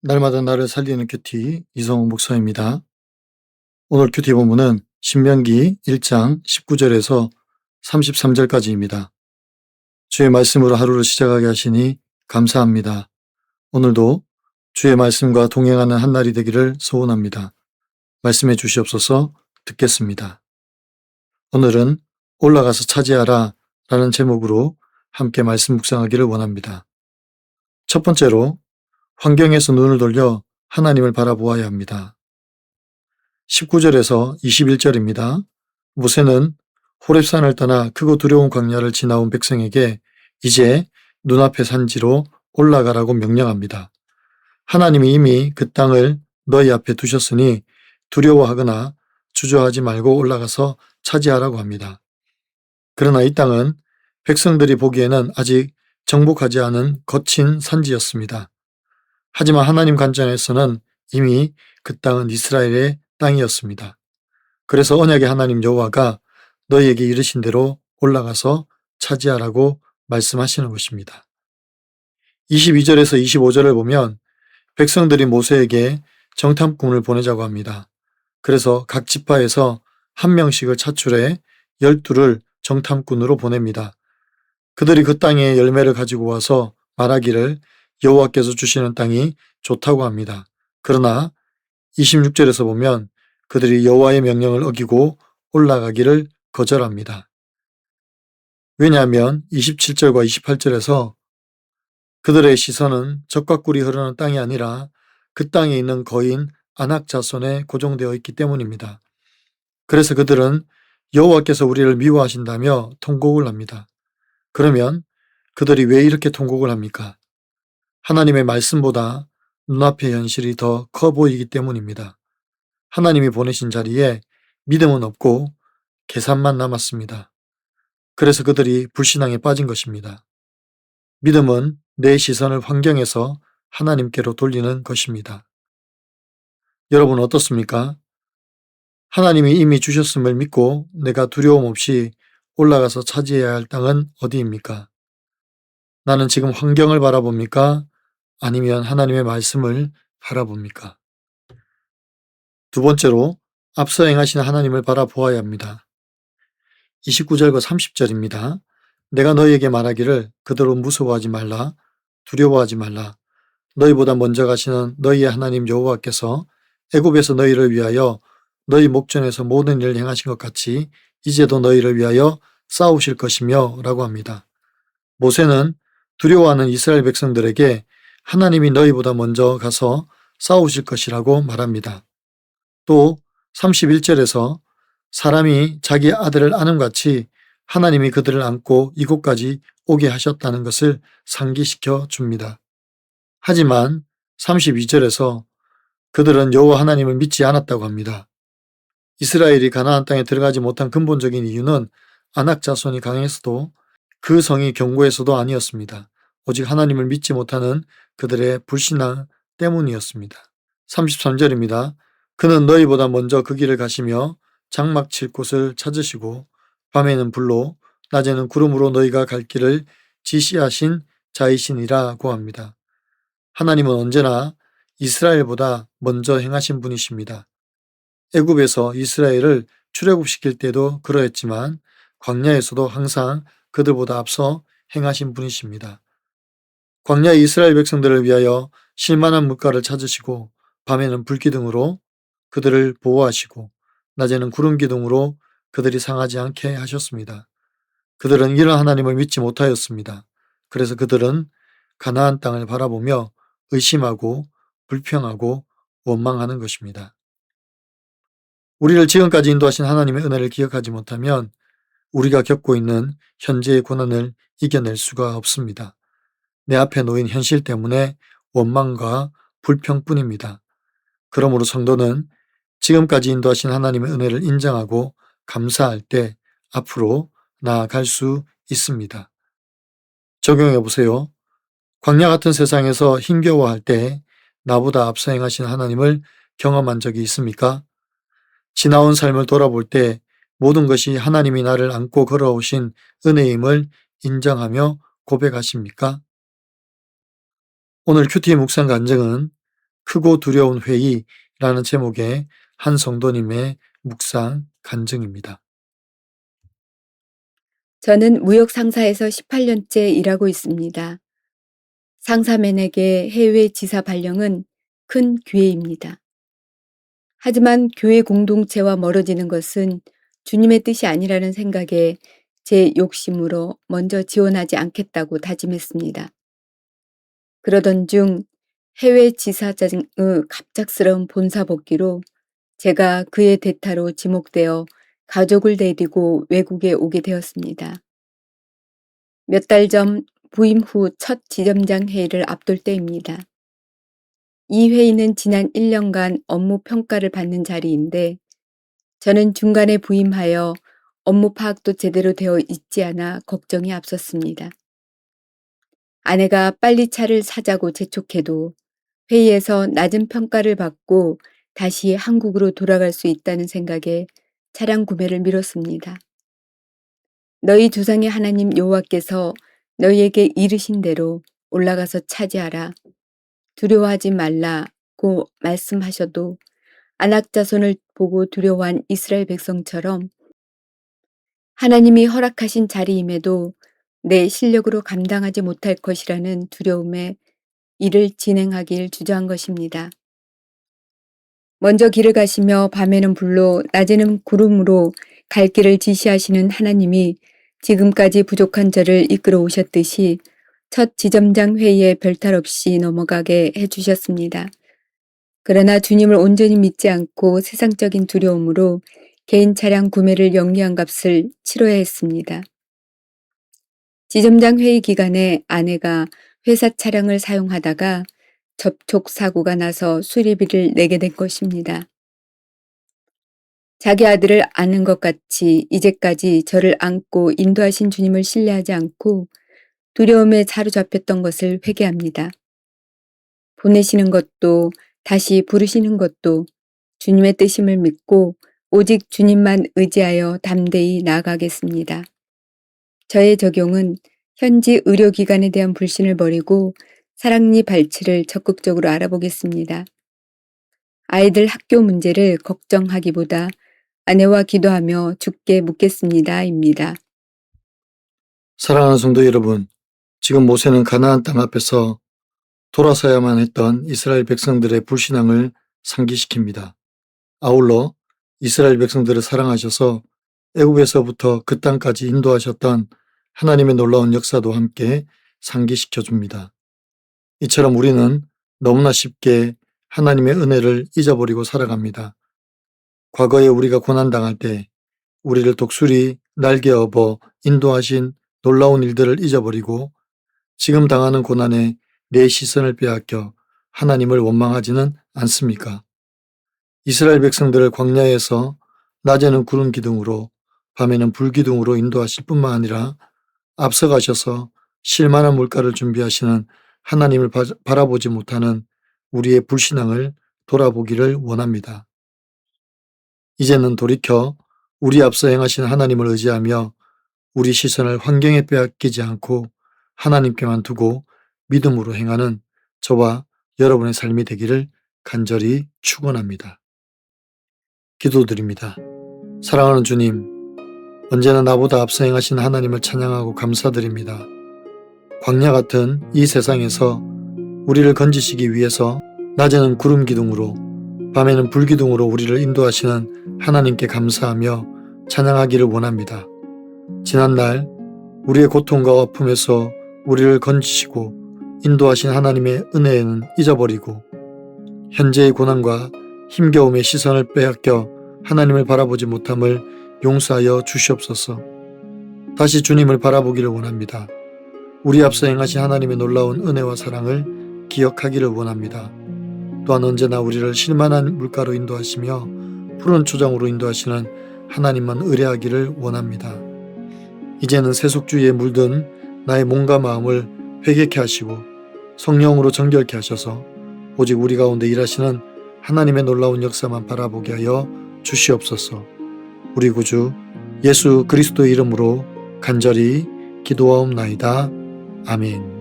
날마다 나를 살리는 큐티 이성호 목사입니다. 오늘 큐티 본문은 신명기 1장 19절에서 33절까지입니다. 주의 말씀으로 하루를 시작하게 하시니 감사합니다. 오늘도 주의 말씀과 동행하는 한 날이 되기를 소원합니다. 말씀해 주시옵소서. 듣겠습니다. 오늘은 올라가서 차지하라 라는 제목으로 함께 말씀 묵상하기를 원합니다. 첫 번째로 환경에서 눈을 돌려 하나님을 바라보아야 합니다. 19절에서 21절입니다. 모세는 호렙산을 떠나 크고 두려운 광야를 지나온 백성에게 이제 눈앞의 산지로 올라가라고 명령합니다. 하나님이 이미 그 땅을 너희 앞에 두셨으니 두려워하거나 주저하지 말고 올라가서 차지하라고 합니다. 그러나 이 땅은 백성들이 보기에는 아직 정복하지 않은 거친 산지였습니다. 하지만 하나님 관점에서는 이미 그 땅은 이스라엘의 땅이었습니다. 그래서 언약의 하나님 여호와가 너희에게 이르신 대로 올라가서 차지하라고 말씀하시는 것입니다. 22절에서 25절을 보면 백성들이 모세에게 정탐꾼을 보내자고 합니다. 그래서 각 지파에서 한 명씩을 차출해 12를 정탐꾼으로 보냅니다. 그들이 그 땅의 열매를 가지고 와서 말하기를 여호와께서 주시는 땅이 좋다고 합니다. 그러나 26절에서 보면 그들이 여호와의 명령을 어기고 올라가기를 거절합니다. 왜냐하면 27절과 28절에서 그들의 시선은 적과 꿀이 흐르는 땅이 아니라 그 땅에 있는 거인 아낙 자손에 고정되어 있기 때문입니다. 그래서 그들은 여호와께서 우리를 미워하신다며 통곡을 합니다. 그러면 그들이 왜 이렇게 통곡을 합니까? 하나님의 말씀보다 눈앞의 현실이 더 커 보이기 때문입니다. 하나님이 보내신 자리에 믿음은 없고 계산만 남았습니다. 그래서 그들이 불신앙에 빠진 것입니다. 믿음은 내 시선을 환경에서 하나님께로 돌리는 것입니다. 여러분 어떻습니까? 하나님이 이미 주셨음을 믿고 내가 두려움 없이 올라가서 차지해야 할 땅은 어디입니까? 나는 지금 환경을 바라봅니까? 아니면 하나님의 말씀을 바라봅니까? 두 번째로 앞서 행하신 하나님을 바라보아야 합니다. 29절과 30절입니다. 내가 너희에게 말하기를 그대로 무서워하지 말라, 두려워하지 말라. 너희보다 먼저 가시는 너희의 하나님 여호와께서 애굽에서 너희를 위하여 너희 목전에서 모든 일을 행하신 것 같이 이제도 너희를 위하여 싸우실 것이며 라고 합니다. 모세는 두려워하는 이스라엘 백성들에게 하나님이 너희보다 먼저 가서 싸우실 것이라고 말합니다. 또 31절에서 사람이 자기 아들을 안음같이 하나님이 그들을 안고 이곳까지 오게 하셨다는 것을 상기시켜 줍니다. 하지만 32절에서 그들은 여호와 하나님을 믿지 않았다고 합니다. 이스라엘이 가나안 땅에 들어가지 못한 근본적인 이유는 아낙 자손이 강해서도 그 성이 견고해서도 아니었습니다. 오직 하나님을 믿지 못하는 그들의 불신앙 때문이었습니다. 33절입니다. 그는 너희보다 먼저 그 길을 가시며 장막 칠 곳을 찾으시고 밤에는 불로 낮에는 구름으로 너희가 갈 길을 지시하신 자이시니라고 합니다. 하나님은 언제나 이스라엘보다 먼저 행하신 분이십니다. 애굽에서 이스라엘을 출애굽시킬 때도 그러했지만 광야에서도 항상 그들보다 앞서 행하신 분이십니다. 광야의 이스라엘 백성들을 위하여 실만한 물가를 찾으시고 밤에는 불기둥으로 그들을 보호하시고 낮에는 구름기둥으로 그들이 상하지 않게 하셨습니다. 그들은 이런 하나님을 믿지 못하였습니다. 그래서 그들은 가나안 땅을 바라보며 의심하고 불평하고 원망하는 것입니다. 우리를 지금까지 인도하신 하나님의 은혜를 기억하지 못하면 우리가 겪고 있는 현재의 고난을 이겨낼 수가 없습니다. 내 앞에 놓인 현실 때문에 원망과 불평뿐입니다. 그러므로 성도는 지금까지 인도하신 하나님의 은혜를 인정하고 감사할 때 앞으로 나아갈 수 있습니다. 적용해 보세요. 광야 같은 세상에서 힘겨워할 때 나보다 앞서 행하신 하나님을 경험한 적이 있습니까? 지나온 삶을 돌아볼 때 모든 것이 하나님이 나를 안고 걸어오신 은혜임을 인정하며 고백하십니까? 오늘 큐티 묵상 간증은 크고 두려운 회의라는 제목의 한 성도님의 묵상 간증입니다. 저는 무역 상사에서 18년째 일하고 있습니다. 상사맨에게 해외 지사 발령은 큰 기회입니다. 하지만 교회 공동체와 멀어지는 것은 주님의 뜻이 아니라는 생각에 제 욕심으로 먼저 지원하지 않겠다고 다짐했습니다. 그러던 중 해외 지사장의 갑작스러운 본사 복귀로 제가 그의 대타로 지목되어 가족을 데리고 외국에 오게 되었습니다. 몇 달 전 부임 후 첫 지점장 회의를 앞둘 때입니다. 이 회의는 지난 1년간 업무 평가를 받는 자리인데 저는 중간에 부임하여 업무 파악도 제대로 되어 있지 않아 걱정이 앞섰습니다. 아내가 빨리 차를 사자고 재촉해도 회의에서 낮은 평가를 받고 다시 한국으로 돌아갈 수 있다는 생각에 차량 구매를 미뤘습니다. 너희 조상의 하나님 여호와께서 너희에게 이르신 대로 올라가서 차지하라. 두려워하지 말라고 말씀하셔도 아낙 자손을 보고 두려워한 이스라엘 백성처럼 하나님이 허락하신 자리임에도 내 실력으로 감당하지 못할 것이라는 두려움에 일을 진행하길 주저한 것입니다. 먼저 길을 가시며 밤에는 불로 낮에는 구름으로 갈 길을 지시하시는 하나님이 지금까지 부족한 저를 이끌어 오셨듯이 첫 지점장 회의에 별탈 없이 넘어가게 해주셨습니다. 그러나 주님을 온전히 믿지 않고 세상적인 두려움으로 개인 차량 구매를 영리한 값을 치러야 했습니다. 지점장 회의 기간에 아내가 회사 차량을 사용하다가 접촉 사고가 나서 수리비를 내게 된 것입니다. 자기 아들을 아는 것 같이 이제까지 저를 안고 인도하신 주님을 신뢰하지 않고 두려움에 사로잡혔던 것을 회개합니다. 보내시는 것도 다시 부르시는 것도 주님의 뜻임을 믿고 오직 주님만 의지하여 담대히 나아가겠습니다. 저의 적용은 현지 의료기관에 대한 불신을 버리고 사랑니 발치를 적극적으로 알아보겠습니다. 아이들 학교 문제를 걱정하기보다 아내와 기도하며 주께 묻겠습니다.입니다. 사랑하는 성도 여러분, 지금 모세는 가나안 땅 앞에서 돌아서야만 했던 이스라엘 백성들의 불신앙을 상기시킵니다. 아울러 이스라엘 백성들을 사랑하셔서 애굽에서부터 그 땅까지 인도하셨던 하나님의 놀라운 역사도 함께 상기시켜 줍니다. 이처럼 우리는 너무나 쉽게 하나님의 은혜를 잊어버리고 살아갑니다. 과거에 우리가 고난당할 때 우리를 독수리 날개 업어 인도하신 놀라운 일들을 잊어버리고 지금 당하는 고난에 내 시선을 빼앗겨 하나님을 원망하지는 않습니까? 이스라엘 백성들을 광야에서 낮에는 구름 기둥으로 밤에는 불 기둥으로 인도하실 뿐만 아니라 앞서가셔서 실만한 물가를 준비하시는 하나님을 바라보지 못하는 우리의 불신앙을 돌아보기를 원합니다. 이제는 돌이켜 우리 앞서 행하신 하나님을 의지하며 우리 시선을 환경에 빼앗기지 않고 하나님께만 두고 믿음으로 행하는 저와 여러분의 삶이 되기를 간절히 축원합니다. 기도드립니다. 사랑하는 주님, 언제나 나보다 앞서 행하신 하나님을 찬양하고 감사드립니다. 광야 같은 이 세상에서 우리를 건지시기 위해서 낮에는 구름 기둥으로 밤에는 불 기둥으로 우리를 인도하시는 하나님께 감사하며 찬양하기를 원합니다. 지난날 우리의 고통과 아픔에서 우리를 건지시고 인도하신 하나님의 은혜는 잊어버리고 현재의 고난과 힘겨움의 시선을 빼앗겨 하나님을 바라보지 못함을 용서하여 주시옵소서. 다시 주님을 바라보기를 원합니다. 우리 앞서 행하신 하나님의 놀라운 은혜와 사랑을 기억하기를 원합니다. 또한 언제나 우리를 실만한 물가로 인도하시며 푸른 초장으로 인도하시는 하나님만 의뢰하기를 원합니다. 이제는 세속주의에 물든 나의 몸과 마음을 회개케 하시고 성령으로 정결케 하셔서 오직 우리 가운데 일하시는 하나님의 놀라운 역사만 바라보게 하여 주시옵소서. 우리 구주 예수 그리스도의 이름으로 간절히 기도하옵나이다. 아멘.